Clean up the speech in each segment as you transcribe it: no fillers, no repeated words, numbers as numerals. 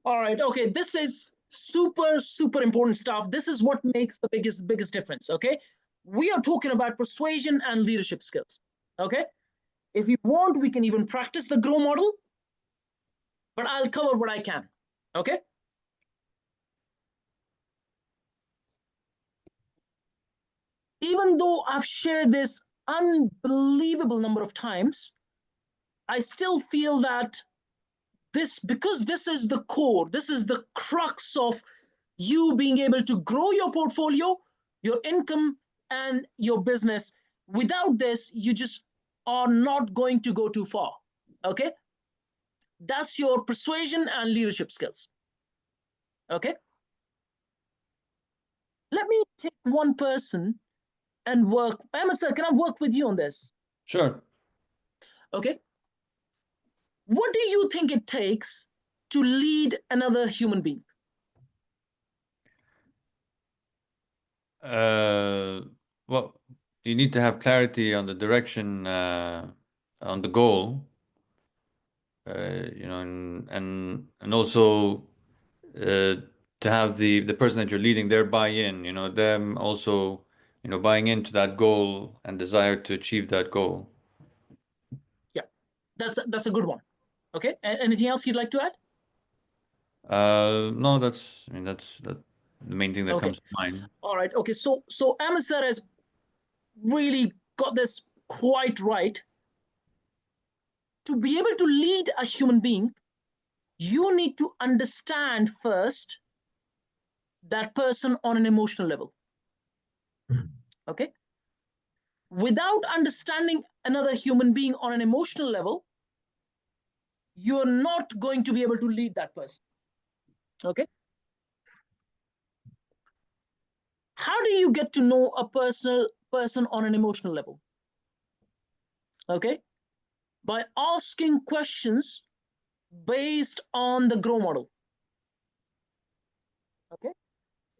All right. Okay. This is super, super important stuff. This is what makes the biggest difference. Okay. We are talking about persuasion and leadership skills. Okay. If you want, we can even practice the grow model, but I'll cover what I can. Okay. Even though I've shared this unbelievable number of times, I still feel that because this is the core, this is the crux of you being able to grow your portfolio, your income, and your business. Without this, you just are not going to go too far. Okay. That's your persuasion and leadership skills. Okay. Let me take one person and work. Ahmed sir, can I work with you on this? Sure. Okay. What do you think it takes to lead another human being? Well, you need to have clarity on the direction, on the goal, and also to have the person that you're leading their buy-in, them also, buying into that goal and desire to achieve that goal. Yeah, that's a good one. Okay. Anything else you'd like to add? No, that's the main thing that Okay. comes to mind. All right. Okay. So Ahmed sir has really got this quite right. To be able to lead a human being, you need to understand first that person on an emotional level. Okay. Without understanding another human being on an emotional level, you're not going to be able to lead that person. Okay. How do you get to know a person on an emotional level? Okay. By asking questions based on the grow model. Okay.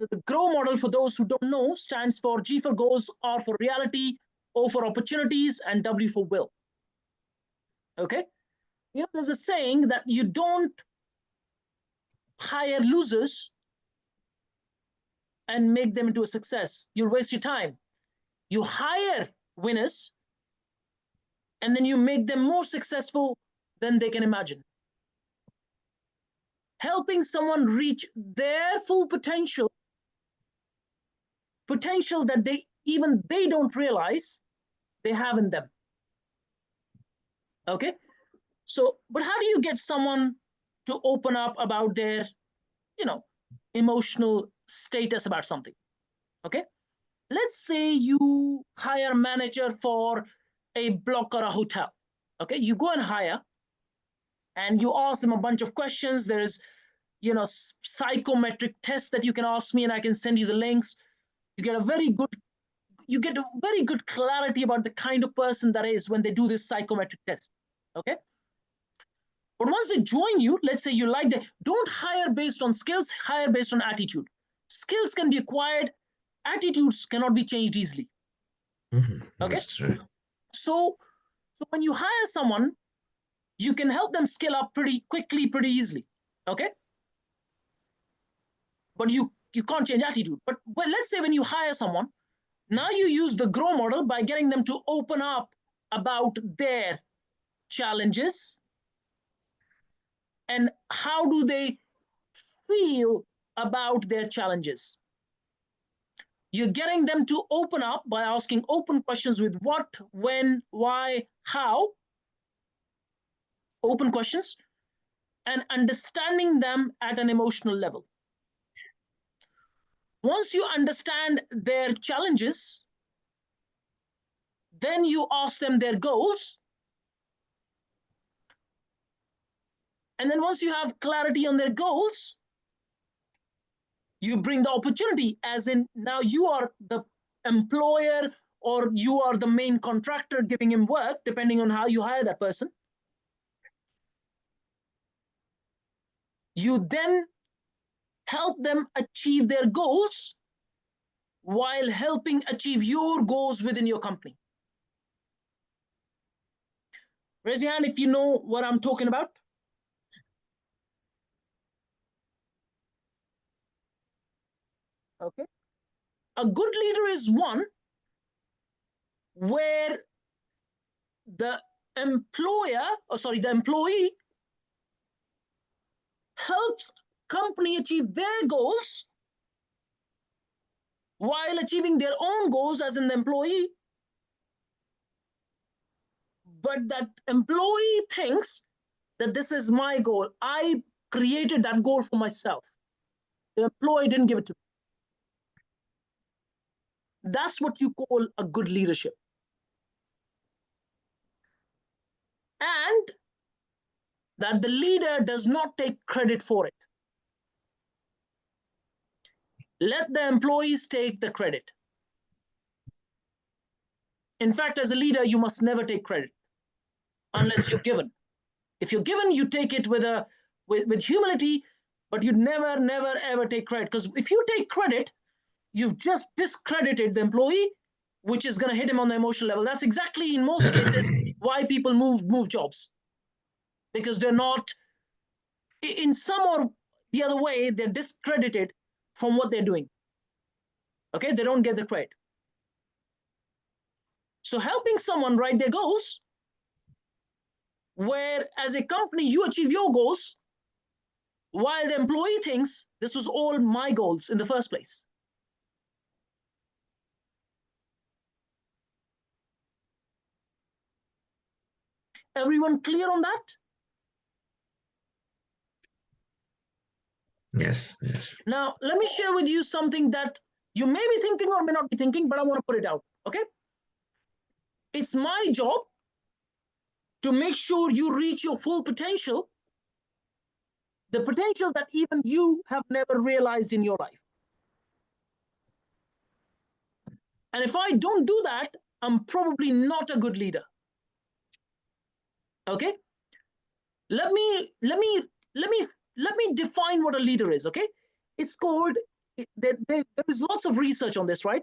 So the grow model, for those who don't know, stands for G for goals, R for reality, O for opportunities, and W for will. Okay. There's a saying that you don't hire losers and make them into a success. You'll waste your time. You hire winners and then you make them more successful than they can imagine. Helping someone reach their full potential that they don't realize they have in them. Okay. So, but how do you get someone to open up about their, you know, emotional status about something? Okay. Let's say you hire a manager for a block or a hotel. Okay. You go and hire and you ask them a bunch of questions. There is, psychometric tests that you can ask me and I can send you the links. You get a very good you get a very good clarity about the kind of person that is when they do this psychometric test. Okay. But once they join you, let's say you like them, don't hire based on skills, hire based on attitude. Skills can be acquired, attitudes cannot be changed easily. Okay. That's true. So when you hire someone, you can help them scale up pretty quickly, pretty easily. Okay. But you can't change attitude. But let's say when you hire someone, now you use the grow model by getting them to open up about their challenges and how do they feel about their challenges. You're getting them to open up by asking open questions with what, when, why, how, open questions, and understanding them at an emotional level. Once you understand their challenges, then you ask them their goals. And then once you have clarity on their goals, you bring the opportunity, as in now you are the employer or you are the main contractor giving him work, depending on how you hire that person. You then help them achieve their goals while helping achieve your goals within your company. Raise your hand if you know what I'm talking about. Okay. A good leader is one where the the employee helps company achieve their goals while achieving their own goals as an employee. But that employee thinks that this is my goal. I created that goal for myself. The employee didn't give it to me. That's what you call a good leadership. And that the leader does not take credit for it. Let the employees take the credit. In fact, as a leader, you must never take credit unless you're given. If you're given, you take it with humility, but you never, ever take credit. Because if you take credit, you've just discredited the employee, which is going to hit him on the emotional level. That's exactly, in most cases, why people move jobs. Because they're not, in some or the other way, they're discredited from what they're doing. Okay, they don't get the credit. So helping someone write their goals, where as a company you achieve your goals, while the employee thinks this was all my goals in the first place. Everyone clear on that? Yes, yes. Now, let me share with you something that you may be thinking or may not be thinking, but I want to put it out, okay? It's my job to make sure you reach your full potential, the potential that even you have never realized in your life. And if I don't do that, I'm probably not a good leader. Okay? Let me define what a leader is, okay? It's called, there is lots of research on this, right?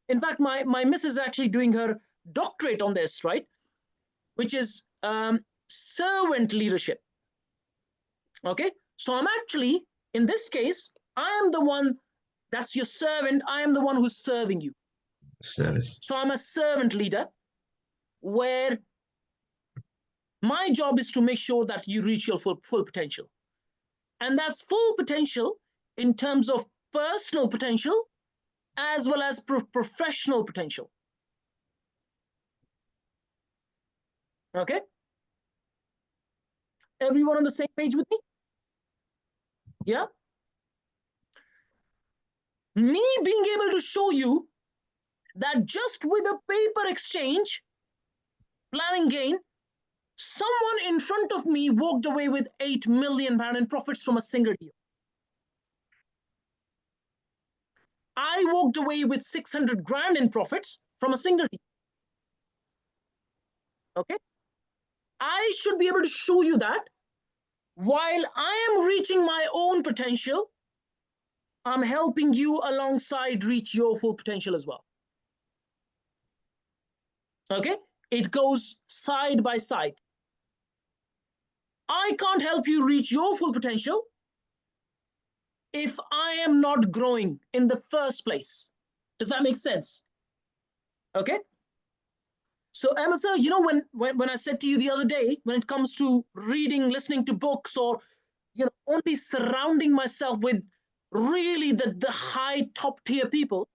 In fact, my miss is actually doing her doctorate on this, right? Which is servant leadership. Okay, so I'm actually, in this case, I am the one that's your servant. I am the one who's serving you. Service. So I'm a servant leader where my job is to make sure that you reach your full potential. And that's full potential in terms of personal potential as well as professional potential. Okay? Everyone on the same page with me? Yeah? Me being able to show you that just with a paper exchange, planning gain, someone in front of me walked away with £8 million in profits from a single deal. I walked away with 600 grand in profits from a single deal. Okay? I should be able to show you that while I am reaching my own potential, I'm helping you alongside reach your full potential as well. Okay? It goes side by side. I can't help you reach your full potential if I am not growing in the first place. Does that make sense? Okay? So, Emma, sir, you know, when I said to you the other day, when it comes to reading, listening to books, or only surrounding myself with really the high top tier people,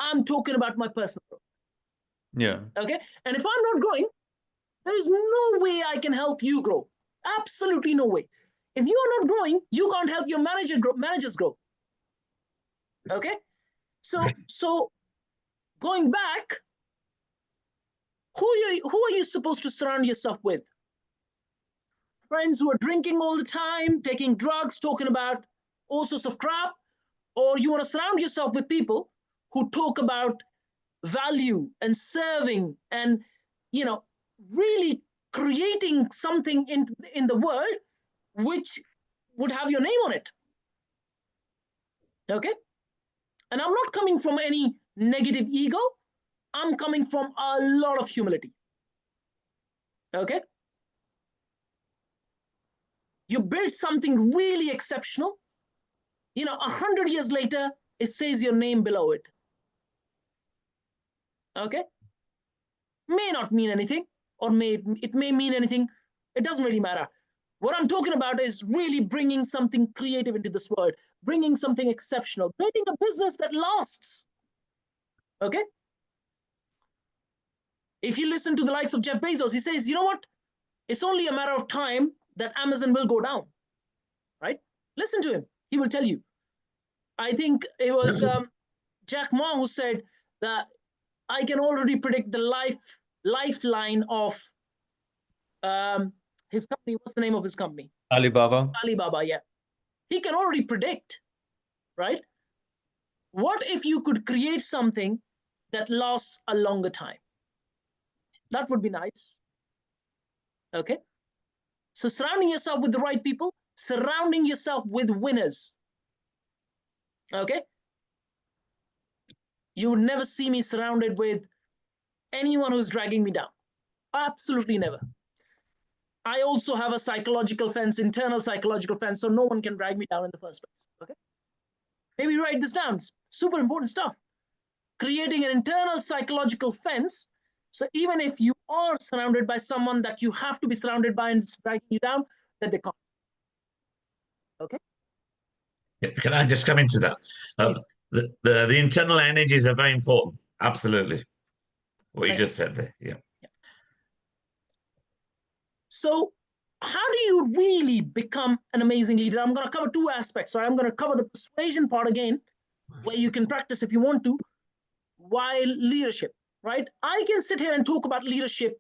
I'm talking about my personal growth. Yeah. Okay. And if I'm not growing, there is no way I can help you grow. Absolutely no way. If you are not growing, you can't help your managers grow. Okay. So going back, who are you supposed to surround yourself with? Friends who are drinking all the time, taking drugs, talking about all sorts of crap, or you want to surround yourself with people who talk about value and serving and really creating something in the world which would have your name on it. Okay? And I'm not coming from any negative ego. I'm coming from a lot of humility. Okay? You build something really exceptional. You know, 100 years later, it says your name below it. Okay? May not mean anything, or it may mean anything. It doesn't really matter. What I'm talking about is really bringing something creative into this world, bringing something exceptional, building a business that lasts. Okay? If you listen to the likes of Jeff Bezos, he says, you know what? It's only a matter of time that Amazon will go down, right? Listen to him. He will tell you. I think it was Jack Ma who said that I can already predict the lifeline of his company. What's the name of his company? Alibaba. Alibaba, yeah. He can already predict, right? What if you could create something that lasts a longer time? That would be nice. Okay. So surrounding yourself with the right people, surrounding yourself with winners. Okay. You would never see me surrounded with anyone who's dragging me down. Absolutely never. I also have a psychological fence, internal psychological fence, so no one can drag me down in the first place. Okay. Maybe write this down. It's super important stuff. Creating an internal psychological fence. So even if you are surrounded by someone that you have to be surrounded by and it's dragging you down, that they can't. Okay. Can I just come into that? The internal energies are very important. Absolutely. What you just said there. Yeah. So how do you really become an amazing leader? I'm going to cover two aspects. So I'm going to cover the persuasion part again, where you can practice if you want to, while leadership, right? I can sit here and talk about leadership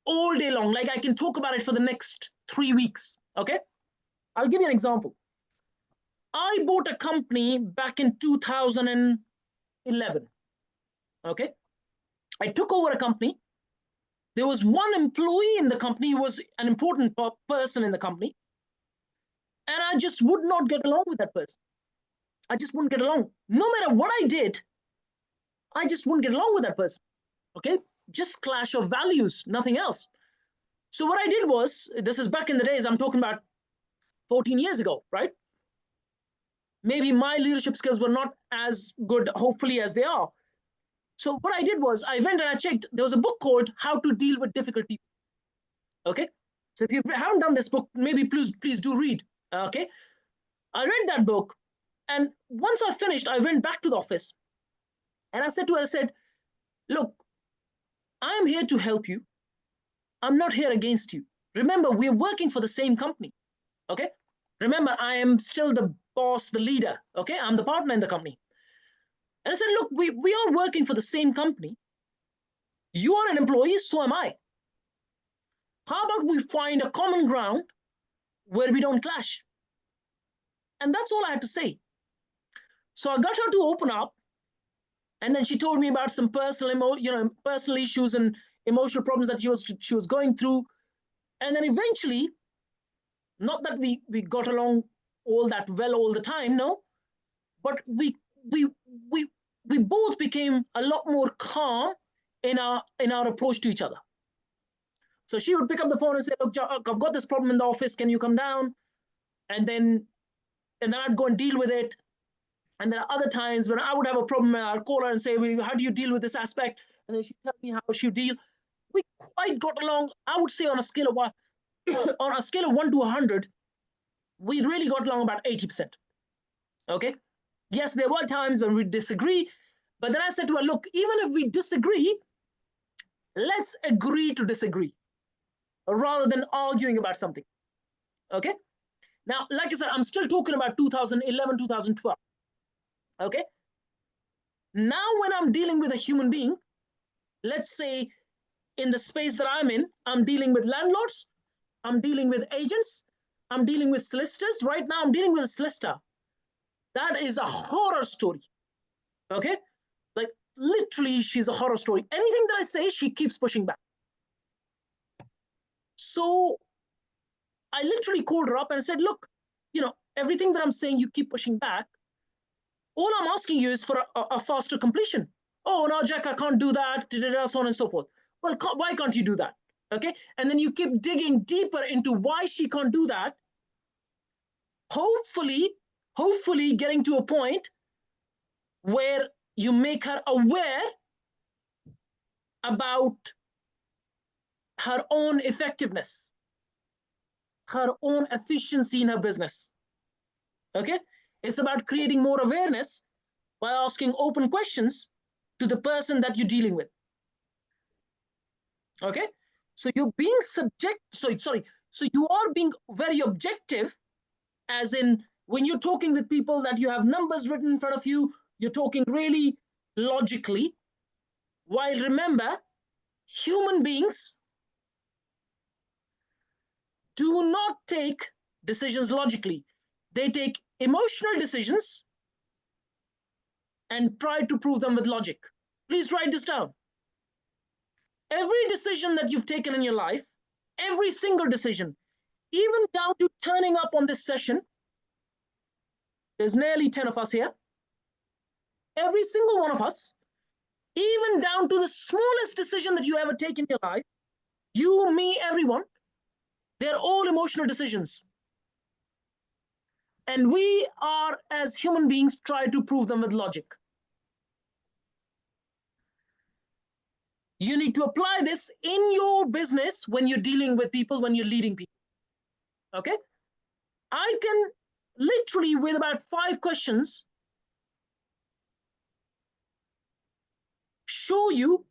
all day long. Like I can talk about it for the next 3 weeks. Okay. I'll give you an example. I bought a company back in 2011. Okay. I took over a company. There was one employee in the company who was an important person in the company. And I just would not get along with that person. I just wouldn't get along. No matter what I did, I just wouldn't get along with that person. Okay. Just clash of values, nothing else. So what I did was, this is back in the days, I'm talking about 14 years ago, right? Maybe my leadership skills were not as good, hopefully, as they are. So what I did was I went and I checked. There was a book called How to Deal with Difficult People. Okay. So if you haven't done this book, maybe please do read. Okay. I read that book. And once I finished, I went back to the office and I said to her, I said, look, I'm here to help you. I'm not here against you. Remember, we're working for the same company. Okay. Remember, I am still the boss, the leader. Okay. I'm the partner in the company. And I said, look, we are working for the same company. You are an employee, so am I. How about we find a common ground where we don't clash? And that's all I had to say. So I got her to open up. And then she told me about some personal issues and emotional problems that she was going through. And then eventually, not that we got along all that well all the time, no, but we both became a lot more calm in our approach to each other. So she would pick up the phone and say, look, I've got this problem in the office. Can you come down? And then I'd go and deal with it. And there are other times when I would have a problem and I'd call her and say, well, how do you deal with this aspect? And then she'd tell me how she deal. We quite got along, I would say on a scale of 1 to 100, we really got along about 80%. Okay. Yes, there were times when we disagree, but then I said to her, look, even if we disagree, let's agree to disagree rather than arguing about something. Okay. Now, like I said, I'm still talking about 2011, 2012. Okay. Now, when I'm dealing with a human being, let's say in the space that I'm in, I'm dealing with landlords, I'm dealing with agents, I'm dealing with solicitors. Right now, I'm dealing with a solicitor. That is a horror story. Okay. Like literally, she's a horror story. Anything that I say, she keeps pushing back. So I literally called her up and said, look, everything that I'm saying, you keep pushing back. All I'm asking you is for a faster completion. Oh, no, Jack, I can't do that, so on and so forth. Well, why can't you do that? Okay. And then you keep digging deeper into why she can't do that. Hopefully hopefully getting to a point where you make her aware about her own effectiveness, her own efficiency in her business. Okay? It's about creating more awareness by asking open questions to the person that you're dealing with. Okay? So you're being so you are being very objective, as in when you're talking with people that you have numbers written in front of you, you're talking really logically. While remember, human beings do not take decisions logically. They take emotional decisions and try to prove them with logic. Please write this down. Every decision that you've taken in your life, every single decision, even down to turning up on this session, there's nearly 10 of us here. Every single one of us, even down to the smallest decision that you ever take in your life, you, me, everyone, they're all emotional decisions. And we are, as human beings, try to prove them with logic. You need to apply this in your business when you're dealing with people, when you're leading people. Okay? I can literally, with about 5 questions, show you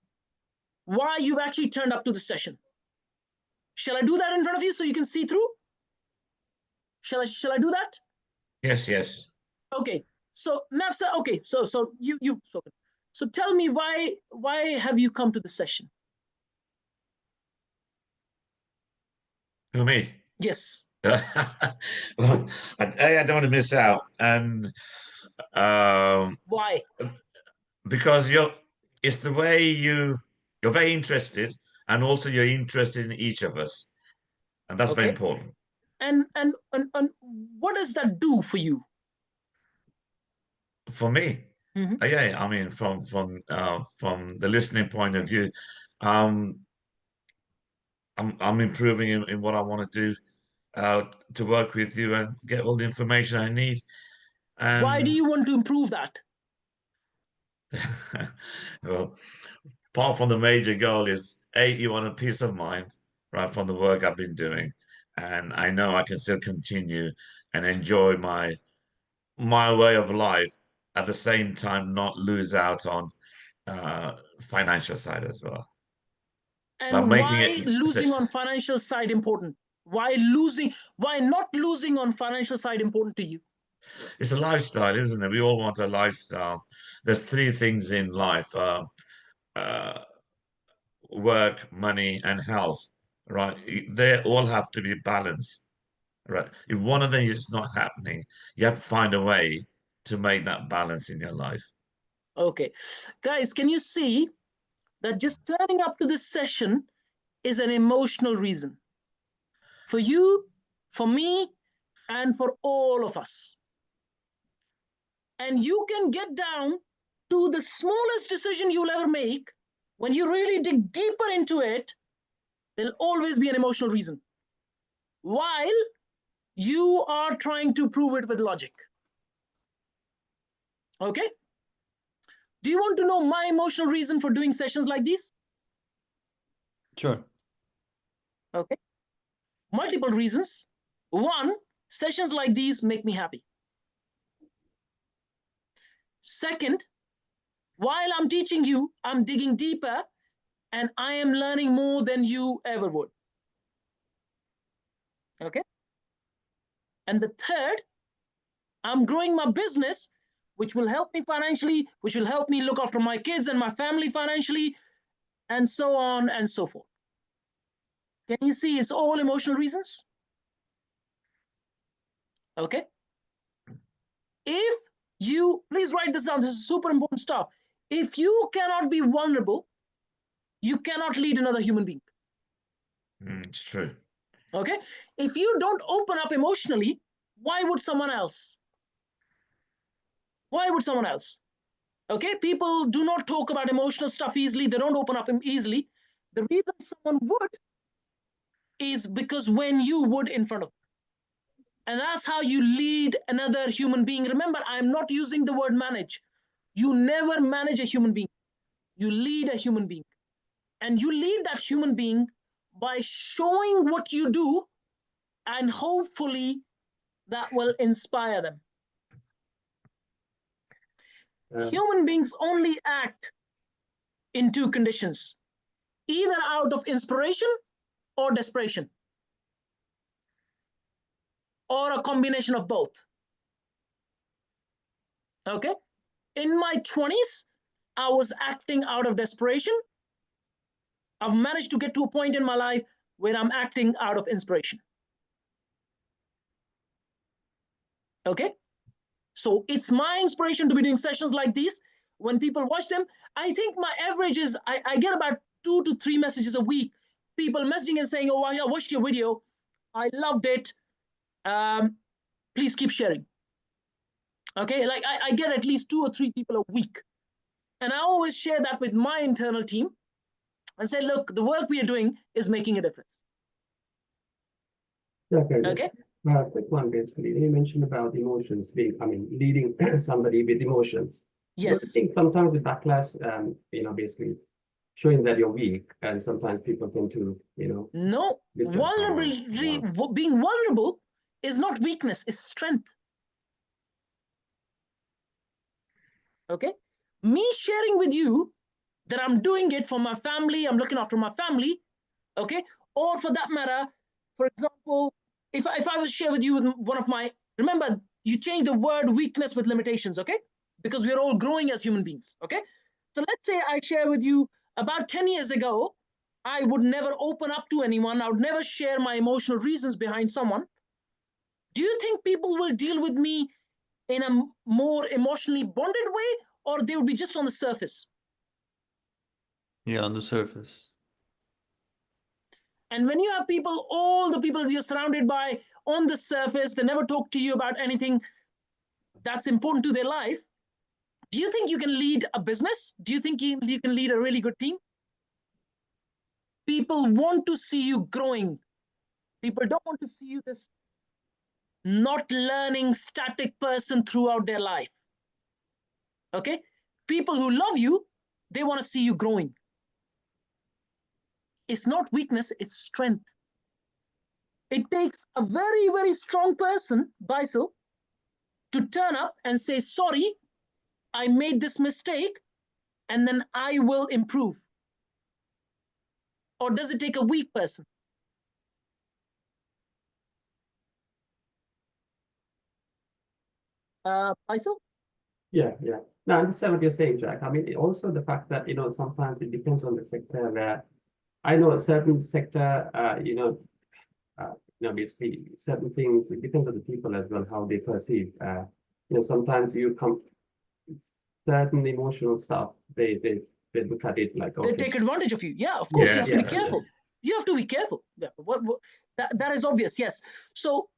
why you've actually turned up to the session. Shall I do that in front of you so you can see through? Shall I do that? Yes. Okay. So Nafsa, okay. So you've spoken. So tell me why have you come to the session? Who, me? Yes. Well, I don't want to miss out, and Why? because it's the way you're very interested, and also you're interested in each of us, and that's very Okay. important. And what does that do for you? For me, yeah, I mean, from the listening point of view, I'm improving in what I want to do, to work with you and get all the information I need. And why do you want to improve that? well, apart from the major goal is you want a peace of mind, right, from the work I've been doing, and I know I can still continue and enjoy my way of life at the same time, not lose out on financial side as well. But And making why it losing on financial side important? Why not losing on financial side important to you? it's a lifestyle, isn't it? We all want a lifestyle. There's 3 things in life: work, money, and health. Right? They all have to be balanced. Right? If one of them is not happening, you have to find a way to make that balance in your life. Okay. Guys, can you see that just turning up to this session is an emotional reason for you, for me, and for all of us? And you can get down to the smallest decision you'll ever make. When you really dig deeper into it, there'll always be an emotional reason, while you are trying to prove it with logic. Okay? Do you want to know my emotional reason for doing sessions like these? Sure. Okay. Multiple reasons. One, sessions like these make me happy. Second, while I'm teaching you, I'm digging deeper and I am learning more than you ever would. Okay. And the third, I'm growing my business, which will help me financially, which will help me look after my kids and my family financially, and so on and so forth. Can you see it's all emotional reasons? Okay. If you, please write this down, this is super important stuff. If you cannot be vulnerable, you cannot lead another human being. It's true. Okay. If you don't open up emotionally, why would someone else? Why would someone else? Okay. People do not talk about emotional stuff easily. They don't open up easily. The reason someone would is because when you would in front of them. And that's how you lead another human being. Remember, I'm not using the word manage. You never manage a human being. You lead a human being. And you lead that human being by showing what you do, and hopefully that will inspire them. Human beings only act in two conditions, either out of inspiration or desperation, or a combination of both. Okay? In my 20s, I was acting out of desperation. I've managed to get to a point in my life where I'm acting out of inspiration. Okay? So it's my inspiration to be doing sessions like these. When people watch them, I think my average is I get about 2 to 3 messages a week. People messaging and saying, oh, I watched your video. I loved it. Please keep sharing. Okay, like I get at least 2 or 3 people a week. And I always share that with my internal team and say, look, the work we are doing is making a difference. Okay. Quick one, basically. You mentioned about emotions being, leading somebody with emotions. Yes. So I think sometimes the backlash, basically showing that you're weak, and sometimes people tend to, No, vulnerability, being vulnerable is not weakness, it's strength. Okay, me sharing with you that I'm doing it for my family, I'm looking after my family, okay, or for that matter, for example, if I was share with you with one of my, remember, you change the word weakness with limitations, okay, because we're all growing as human beings, okay. So let's say I share with you about 10 years ago, I would never open up to anyone, I would never share my emotional reasons behind someone. Do you think people will deal with me in a more emotionally bonded way, or they would be just on the surface? Yeah, on the surface. And when you have people, all the people you're surrounded by on the surface, they never talk to you about anything that's important to their life. Do you think you can lead a business? Do you think you can lead a really good team? People want to see you growing. People don't want to see you this not learning static person throughout their life. Okay? People who love you, they want to see you growing. It's not weakness, it's strength. It takes a very, very strong person, Baisal, to turn up and say, sorry, I made this mistake, and then I will improve. Or does it take a weak person? Baisal? Yeah. No, I understand what you're saying, Jack. Also the fact that, sometimes it depends on the sector where I know a certain sector, basically certain things, it depends on the people as well, how they perceive. Sometimes you come certain emotional stuff, they look at it like, okay. They take advantage of you. Yeah, of course, you have to be careful. You have to be careful. Yeah, that is obvious, yes. So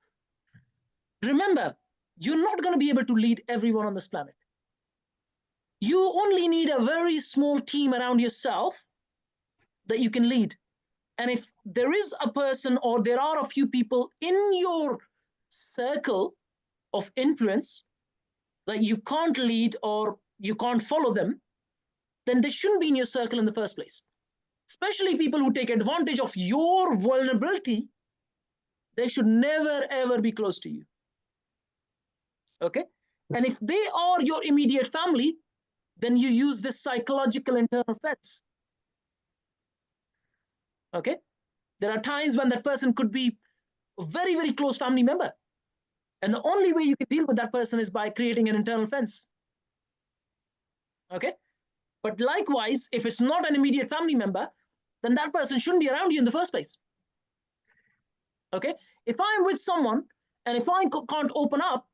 remember, you're not going to be able to lead everyone on this planet. You only need a very small team around yourself that you can lead. And if there is a person or there are a few people in your circle of influence that you can't lead or you can't follow them, then they shouldn't be in your circle in the first place. Especially people who take advantage of your vulnerability, they should never, ever be close to you. Okay? And if they are your immediate family, then you use this psychological internal fence. Okay? There are times when that person could be a very, very close family member. And the only way you can deal with that person is by creating an internal fence. Okay? But likewise, if it's not an immediate family member, then that person shouldn't be around you in the first place. Okay? If I'm with someone and if I can't open up,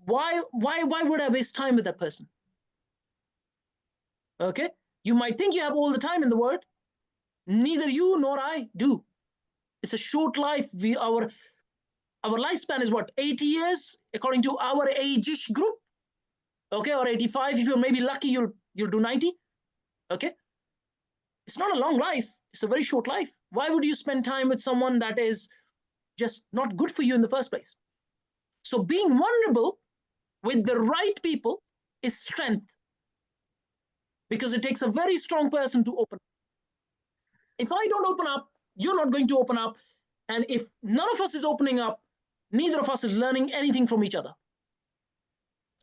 why would I waste time with that person? Okay? You might think you have all the time in the world. Neither you nor I do. It's a short life. Our lifespan is what, 80 years, according to our age-ish group. Okay, or 85. If you're maybe lucky, you'll do 90. Okay? It's not a long life. It's a very short life. Why would you spend time with someone that is just not good for you in the first place. So being vulnerable with the right people is strength, because it takes a very strong person to open up. If I don't open up, you're not going to open up. And if none of us is opening up, neither of us is learning anything from each other.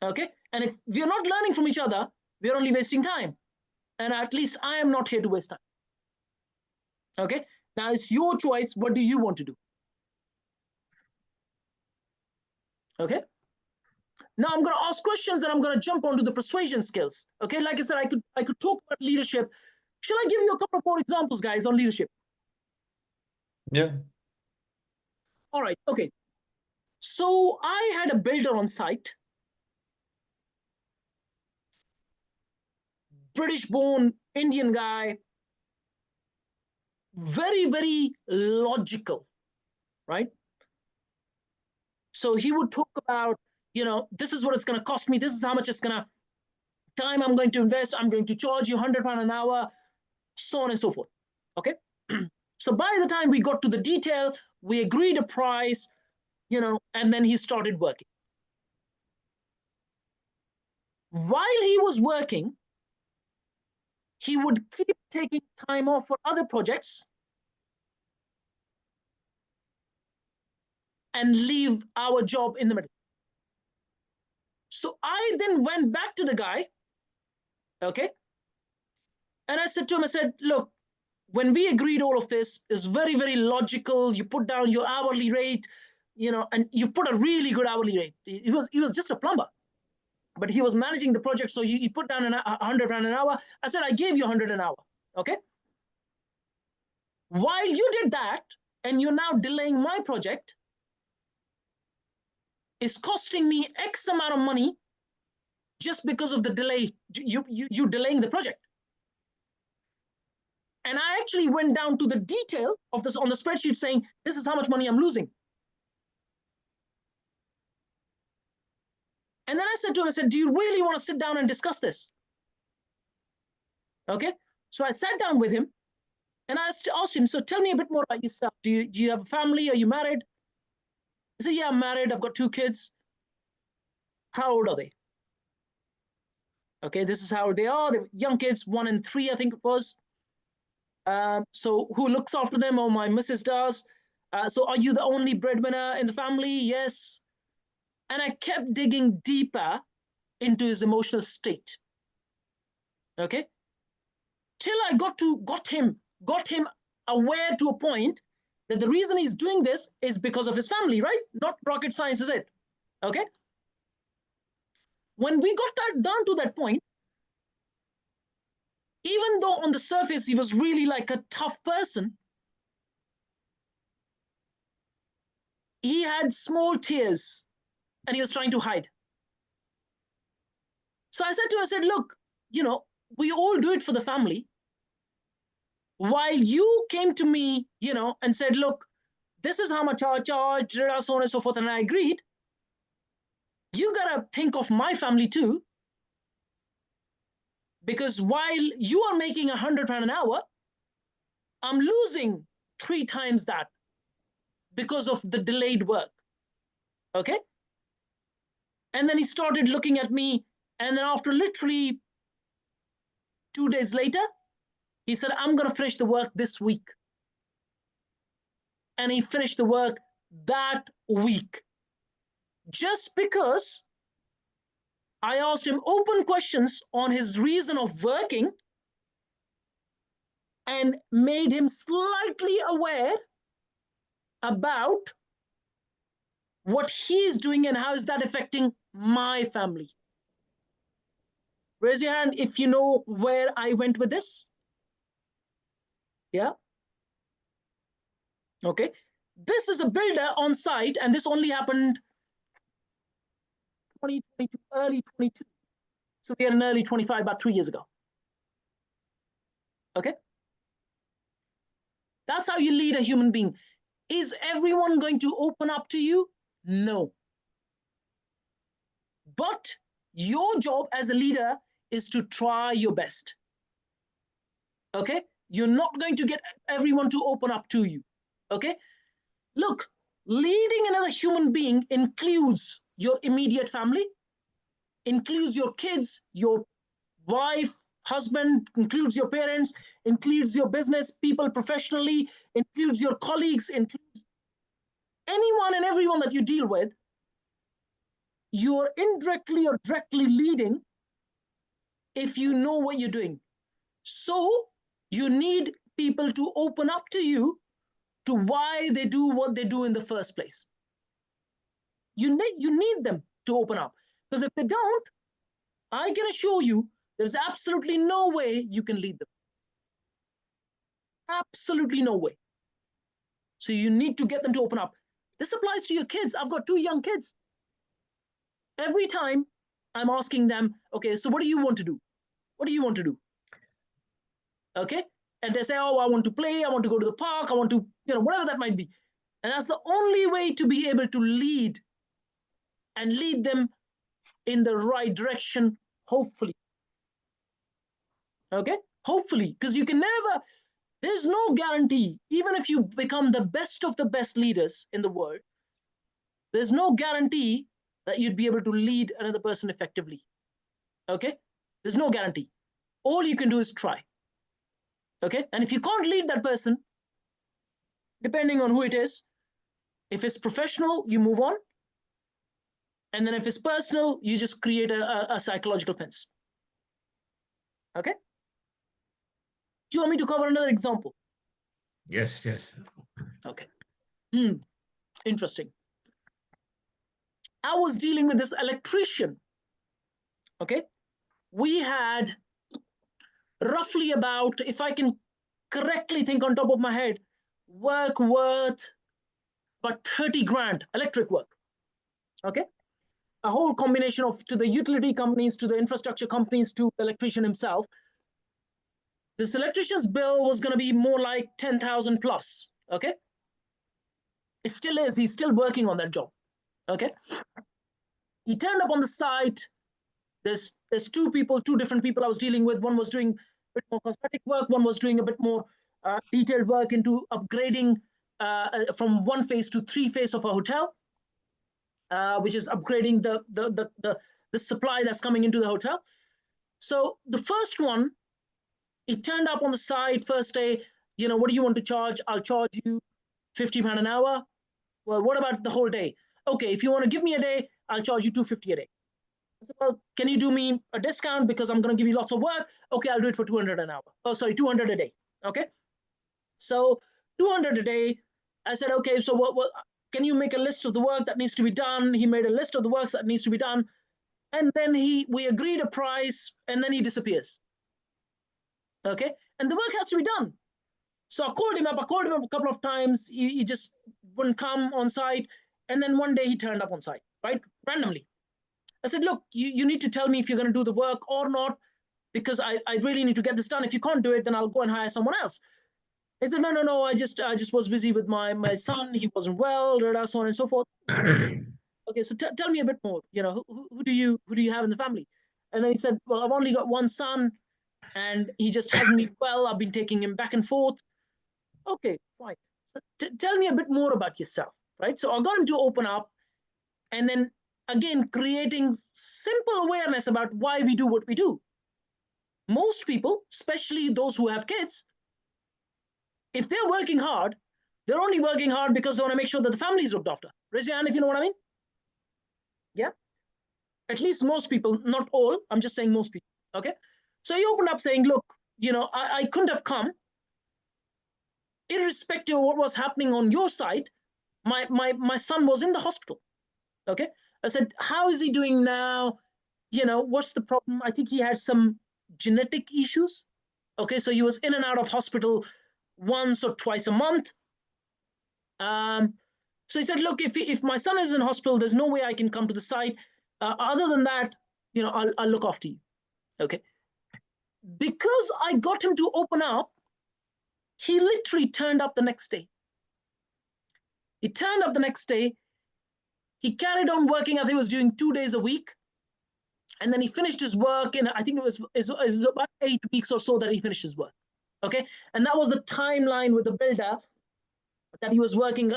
Okay? And if we're not learning from each other, we're only wasting time. And at least I am not here to waste time. Okay? Now it's your choice. What do you want to do? Okay? Now I'm going to ask questions and I'm going to jump onto the persuasion skills. Okay? Like I said, I could talk about leadership. Shall I give you a couple of more examples, guys, on leadership? Yeah. All right. Okay. So I had a builder on site, British-born Indian guy, very, very logical, right? So he would talk about, this is what it's going to cost me. This is how much it's going to time I'm going to invest. I'm going to charge you £100 an hour, so on and so forth. Okay. So by the time we got to the detail, we agreed a price, and then he started working. While he was working, he would keep taking time off for other projects and leave our job in the middle. So I then went back to the guy, okay? And I said to him, I said, look, when we agreed all of this, is very, very logical. You put down your hourly rate, and you've put a really good hourly rate. He was just a plumber, but he was managing the project. So he put down £100 an hour. I said, I gave you 100 an hour, okay? While you did that, and you're now delaying my project, is costing me X amount of money just because of the delay, you delaying the project. And I actually went down to the detail of this on the spreadsheet saying, this is how much money I'm losing. And then I said to him, I said, do you really want to sit down and discuss this? Okay. So I sat down with him and I asked him, so tell me a bit more about yourself. Do you have a family? Are you married? He said, yeah, I'm married. I've got 2 kids. How old are they? Okay, this is how they are. They're young kids, 1 and 3, I think it was. So who looks after them? Oh, my missus does. So are you the only breadwinner in the family? Yes. And I kept digging deeper into his emotional state. Okay. Till I got him aware to a point that the reason he's doing this is because of his family, right? Not rocket science, is it? Okay. When we got that down to that point, even though on the surface he was really like a tough person, he had small tears and he was trying to hide. So I said to him, I said, look, we all do it for the family. While you came to me, and said, look, this is how much I charge, so on and so forth, and I agreed, you gotta think of my family too. Because while you are making £100 an hour, I'm losing 3 times that because of the delayed work. Okay? And then he started looking at me, and then after literally 2 days later, he said, I'm going to finish the work this week. And he finished the work that week. Just because I asked him open questions on his reason of working and made him slightly aware about what he's doing and how is that affecting my family. Raise your hand if you know where I went with this. Yeah. Okay. This is a builder on site, and this only happened 2022, early 22. So we are in early 25, about 3 years ago. Okay. That's how you lead a human being. Is everyone going to open up to you? No. But your job as a leader is to try your best. Okay? You're not going to get everyone to open up to you. Okay? Look, Leading another human being includes your immediate family, includes your kids, your wife, husband, includes your parents, includes your business people professionally, includes your colleagues, includes anyone and everyone that you deal with. You're indirectly or directly leading if you know what you're doing. So you need people to open up to you to why they do what they do in the first place. You need them to open up, because if they don't, I can assure you there's absolutely no way you can lead them. Absolutely no way. So you need to get them to open up. This applies to your kids. I've got 2 young kids. Every time I'm asking them, okay, so what do you want to do? What do you want to do? Okay. And they say, oh, I want to play. I want to go to the park. I want to, whatever that might be. And that's the only way to be able to lead and lead them in the right direction, hopefully. Okay. Hopefully, because you can never, there's no guarantee, even if you become the best of the best leaders in the world, there's no guarantee that you'd be able to lead another person effectively. Okay? There's no guarantee. All you can do is try. Okay? And if you can't lead that person, depending on who it is, if it's professional, you move on. And then if it's personal, you just create a psychological fence. Okay? Do you want me to cover another example? Yes, yes. Okay. Interesting. I was dealing with this electrician. Okay. We had roughly about, if I can correctly think on top of my head, work worth about 30 grand, electric work. Okay. A whole combination of, to the utility companies, to the infrastructure companies, to the electrician himself. This electrician's bill was going to be more like 10,000 plus. Okay. It still is. He's still working on that job. Okay. He turned up on the site. There's 2 different people I was dealing with. One was doing a bit more cosmetic work. One was doing a bit more detailed work into upgrading from 1 phase to 3 phase of a hotel, which is upgrading the supply that's coming into the hotel. So the first one, he turned up on the site first day. What do you want to charge? I'll charge you £50 an hour. Well, what about the whole day? Okay, if you want to give me a day, I'll charge you $250 a day. I said, well, can you do me a discount because I'm going to give you lots of work? Okay, I'll do it for 200 an hour. Oh, sorry, 200 a day. Okay. So 200 a day. I said, okay, so what can you make a list of the work that needs to be done? He made a list of the works that needs to be done. And then we agreed a price, and then he disappears. Okay. And the work has to be done. So I called him up a couple of times. He just wouldn't come on site. And then one day he turned up on site, right? Randomly. I said, look, you need to tell me if you're going to do the work or not, because I really need to get this done. If you can't do it, then I'll go and hire someone else. He said, no, I just was busy with my son. He wasn't well, so on and so forth. Okay, so tell me a bit more. Who do you have in the family? And then he said, well, I've only got one son, and he just hasn't been well. I've been taking him back and forth. Okay, fine. So tell me a bit more about yourself, right? So I got him to open up, and then again, creating simple awareness about why we do what we do. Most people, especially those who have kids, if they're working hard, they're only working hard because they want to make sure that the family is looked after. Raise your hand if you know what I mean. Yeah. At least most people, not all. I'm just saying most people. Okay. So he opened up saying, look, I couldn't have come. Irrespective of what was happening on your side, my son was in the hospital. Okay. I said, how is he doing now? What's the problem? I think he had some genetic issues. Okay. So he was in and out of hospital once or twice a month. So he said, look, if my son is in hospital, there's no way I can come to the site. Other than that, I'll look after you. Okay. Because I got him to open up, he literally turned up the next day. He turned up the next day. He carried on working. I think he was doing 2 days a week. And then he finished his work in, I think it was about 8 weeks or so that he finished his work. Okay. And that was the timeline with the builder that he was working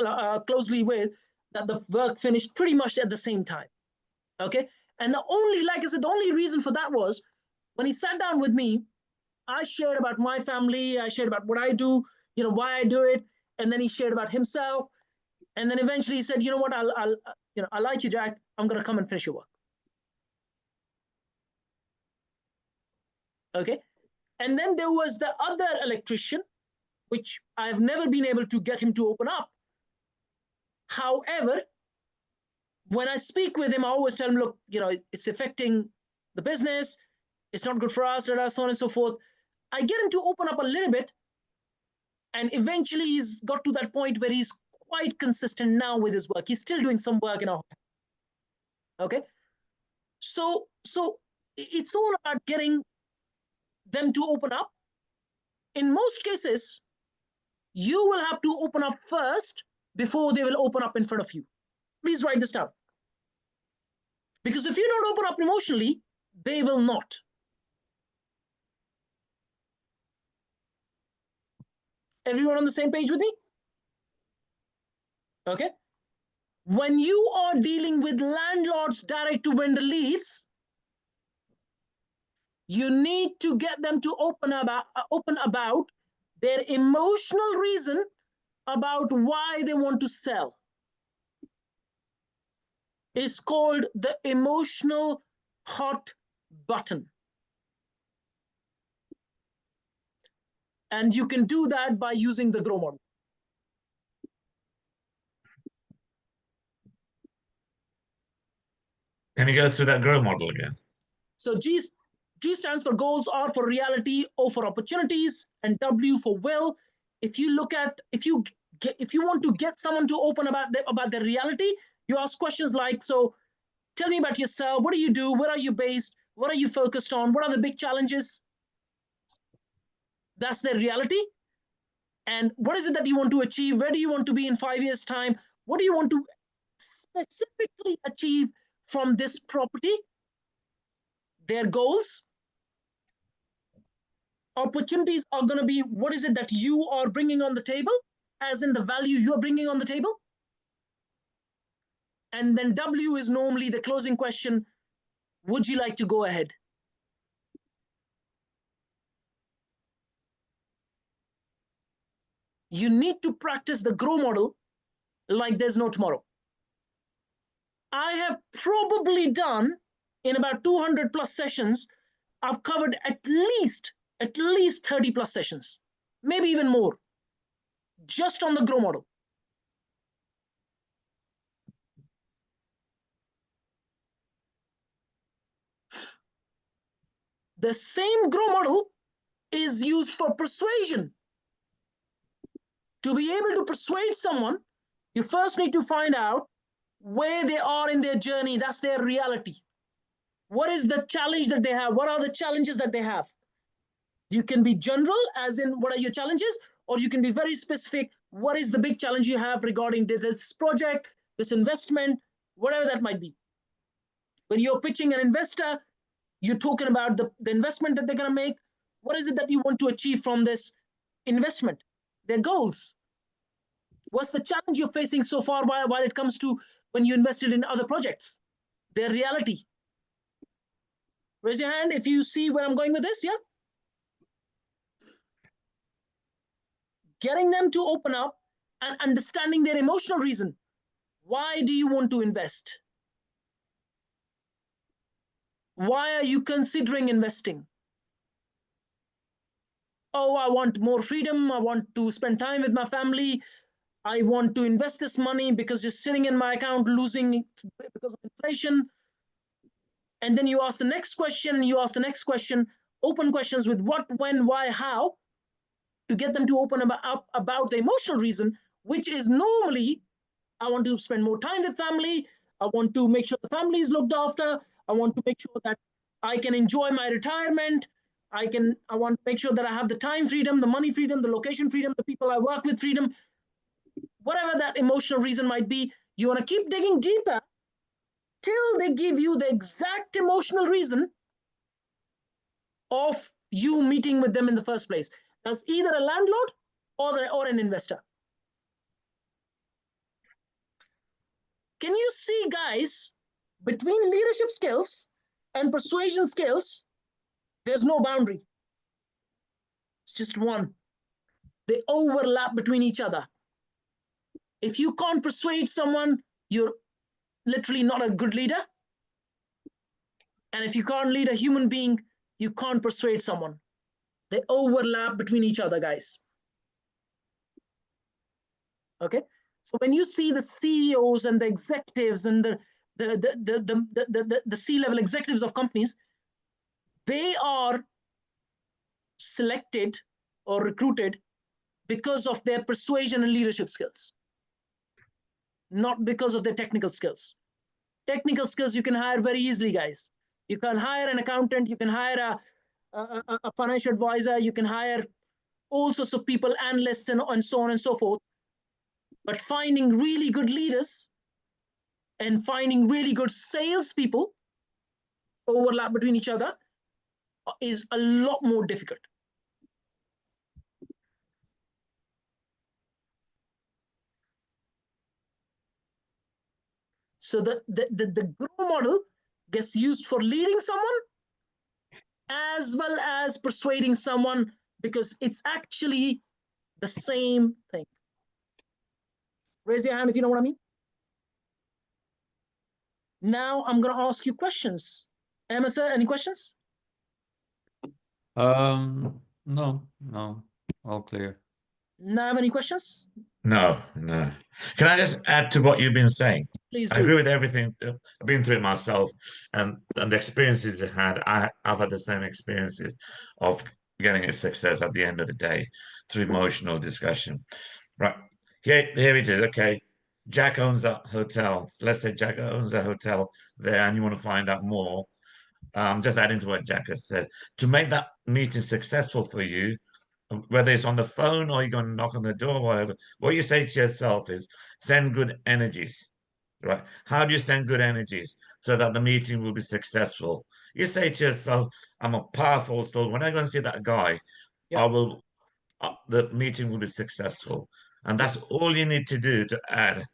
closely with, that the work finished pretty much at the same time. Okay. And the only, like I said, the only reason for that was when he sat down with me, I shared about my family, I shared about what I do, why I do it. And then he shared about himself. And then eventually he said, you know what, I like you, Jack. I'm going to come and finish your work. Okay. And then there was the other electrician, which I've never been able to get him to open up. However, when I speak with him, I always tell him, look, it's affecting the business. It's not good for us, so on and so forth. I get him to open up a little bit. And eventually he's got to that point where he's quite consistent now with his work. He's still doing some work in our hotel. Okay. So it's all about getting them to open up. In most cases, you will have to open up first before they will open up in front of you. Please write this down. Because if you don't open up emotionally, they will not. Everyone on the same page with me? Okay. When you are dealing with landlords direct to vendor leads, you need to get them to open about their emotional reason about why they want to sell. It's called the emotional hot button. And you can do that by using the GROW model. Can you go through that GROW model again? So G stands for goals, R for reality, O for opportunities, and W for will. If you want to get someone to open about their reality, you ask questions like, so tell me about yourself. What do you do? Where are you based? What are you focused on? What are the big challenges? That's their reality. And what is it that you want to achieve? Where do you want to be in 5 years' time? What do you want to specifically achieve from this property? Their goals. Opportunities are going to be, what is it that you are bringing on the table, as in the value you are bringing on the table? And then W is normally the closing question. Would you like to go ahead? You need to practice the GROW model like there's no tomorrow. I have probably done, in about 200 plus sessions, I've covered at least 30 plus sessions, maybe even more, just on the GROW model. The same GROW model is used for persuasion. To be able to persuade someone, you first need to find out where they are in their journey. That's their reality. What is the challenge that they have? What are the challenges that they have? You can be general, as in what are your challenges, or you can be very specific. What is the big challenge you have regarding this project, this investment, whatever that might be? When you're pitching an investor, you're talking about the investment that they're going to make. What is it that you want to achieve from this investment? Their goals. What's the challenge you're facing so far while it comes to when you invested in other projects? Their reality. Raise your hand if you see where I'm going with this, yeah? Getting them to open up and understanding their emotional reason. Why do you want to invest? Why are you considering investing? Oh, I want more freedom. I want to spend time with my family. I want to invest this money because it's sitting in my account losing because of inflation. And then you ask the next question, open questions with what, when, why, how, to get them to open up about the emotional reason, which is normally, I want to spend more time with family. I want to make sure the family is looked after. I want to make sure that I can enjoy my retirement. I want to make sure that I have the time freedom, the money freedom, the location freedom, the people I work with freedom. Whatever that emotional reason might be, you want to keep digging deeper till they give you the exact emotional reason of you meeting with them in the first place. As either a landlord or an investor. can you see, guys, between leadership skills and persuasion skills, there's no boundary. It's just one. They overlap between each other. If you can't persuade someone, you're literally not a good leader. And if you can't lead a human being, you can't persuade someone. They overlap between each other, guys. Okay, so when you see the CEOs and the executives and the C-level executives of companies, they are selected or recruited because of their persuasion and leadership skills, not because of their technical skills. Technical skills you can hire very easily, guys. You can hire an accountant, you can hire a financial advisor, you can hire all sorts of people, analysts, and so on and so forth. But finding really good leaders and finding really good salespeople overlap between each other is a lot more difficult. So the grow model gets used for leading someone as well as persuading someone, because it's actually the same thing. Raise your hand if you know what I mean. Now I'm going to ask you questions. Emma, sir, any questions? No, all clear. Nav, any questions? No. Can I just add to what you've been saying? Please I do. agree with everything. I've been through it myself, and the experiences I've had, I've had the same experiences of getting a success at the end of the day through emotional discussion. Right. Here it is. Okay. Jack owns a hotel. Let's say Jack owns a hotel there, and you want to find out more. Just adding to what Jack has said, to make that meeting successful for you, whether it's on the phone or you're going to knock on the door, or whatever, what you say to yourself is send good energies, right? How do you send good energies so that the meeting will be successful? You say to yourself, I'm a powerful soul. When I go and see that guy, Yeah. I will, the meeting will be successful. And that's all you need to do to add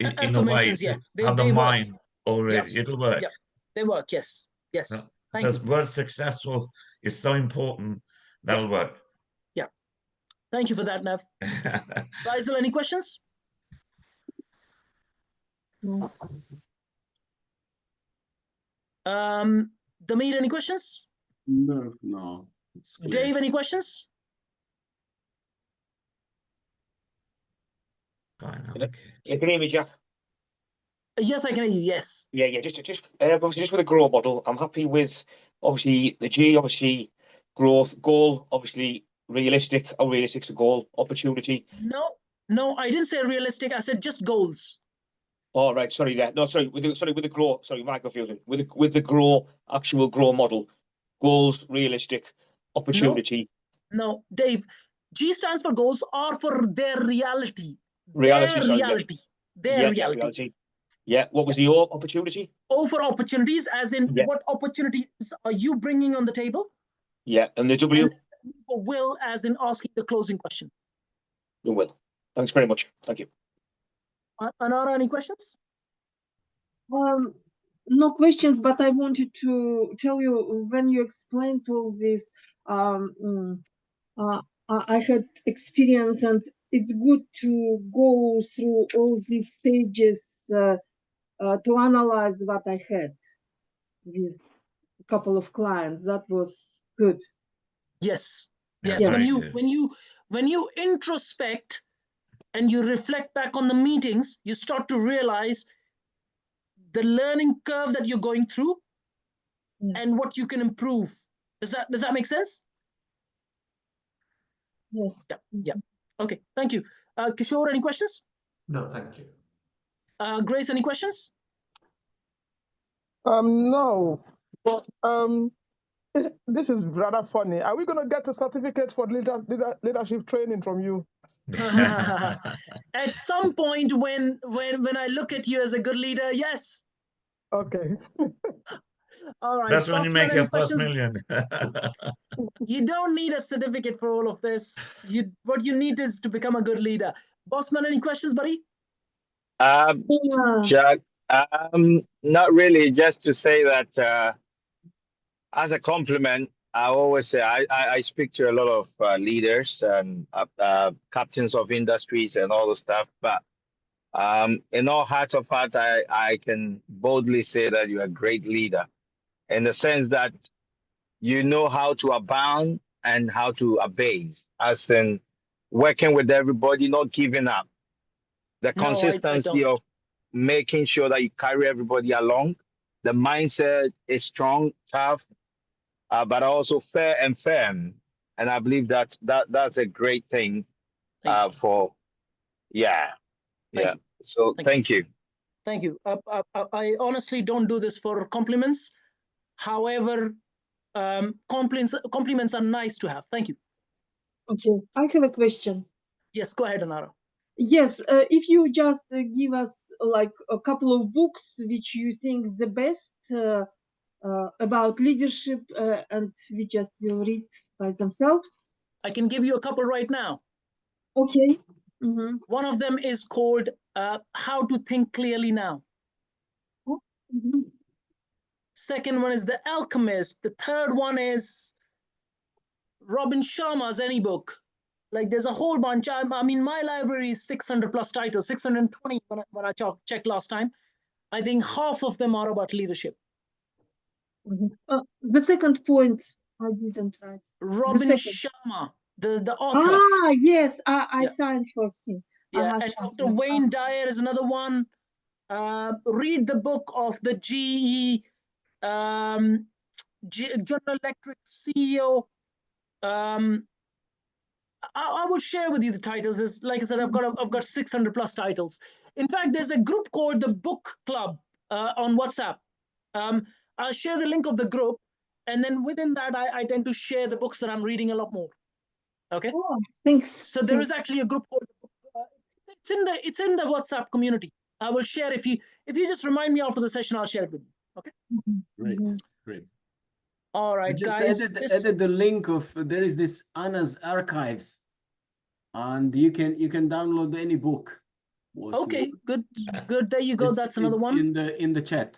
in a way Affirmations, to yeah. have the They work. mind already. Yes. It'll work. Yeah. They work. Yes. Yes. Thank So you. the word successful is so important. That'll work. Yeah. Thank you for that, Nav. Faisal, any questions? No. Damir, any questions? No. It's clear. Dave, any questions? Fine, Yeah. okay. You can hear me, Jack? Yes, I can hear you. Yes. Yeah. Just obviously just with a grow model, I'm happy with obviously the G, obviously growth, goal, obviously realistic. How realistic is the goal? Opportunity. No, I didn't say realistic. I said just goals. Oh, right. Sorry, there. No, sorry. With the grow. Sorry, my confusion. With the grow, actual grow model, goals, realistic, opportunity. No, Dave. G stands for goals or for their reality. Reality, Their sorry, yeah. reality. Their Yeah, reality. reality. Yeah. What was the O? Opportunity? O for opportunities, as in Yeah. what opportunities are you bringing on the table? Yeah. And the W? And for will, as in asking the closing question. The will. Thanks very much. Thank you. Anara, any questions? No questions, but I wanted to tell you, when you explained all this, I had experience, and it's good to go through all these stages to analyze what I had with a couple of clients. That was good. Yes. Yeah, Yes. very When you introspect and you reflect back on the meetings, you start to realize the learning curve that you're going through and what you can improve. Does that make sense? Yes. Yeah. Okay. Thank you. Kishore, any questions? No, thank you. Grace, any questions? No, but this is rather funny. Are we going to get a certificate for leadership training from you? At some point, when I look at you as a good leader, yes. Okay. All right. That's when you make your first questions? million. You don't need a certificate for all of this. What you need is to become a good leader. Bossman, any questions, buddy? Yeah. Jack, not really. Just to say that as a compliment, I always say I speak to a lot of leaders and captains of industries and all the stuff. But in all heart of heart, I can boldly say that you're a great leader in the sense that you know how to abound and how to abase, as in working with everybody, not giving up. The No, I consistency don't. of making sure that you carry everybody along. The mindset is strong, tough, but also fair and firm. And I believe that's a great thing Thank you. for, yeah, Thank yeah. you. So thank you. Thank you. I honestly don't do this for compliments. However, compliments are nice to have. Thank you. Okay, I have a question. Yes, go ahead, Anara. Yes, if you just give us like a couple of books which you think the best about leadership and we just will read by themselves. I can give you a couple right now. Okay. Mm-hmm. One of them is called How to Think Clearly Now. Mm-hmm. Second one is The Alchemist. The third one is Robin Sharma's Any Book. Like there's a whole bunch. I mean, my library is 600 plus titles, 620 when I checked last time. I think half of them are about leadership. Mm-hmm. The second point I didn't write. Robin Sharma, the author. Ah, yes, I Yeah. signed for him. Yeah, and Dr. Wayne Dyer is another one. Read the book of the General Electric CEO. I will share with you the titles. Is like I said, I've got 600 plus titles. In fact, there's a group called the Book Club on WhatsApp. I'll share the link of the group, and then within that, I tend to share the books that I'm reading a lot more. Okay. Oh, thanks. So there is actually a group called. It's in the WhatsApp community. I will share if you just remind me after the session. I'll share it with you. Okay. Great, great. All right, Just guys. added the link of there is this Anna's archives, and you can download any book. Okay, good. There you go. That's another one in the chat.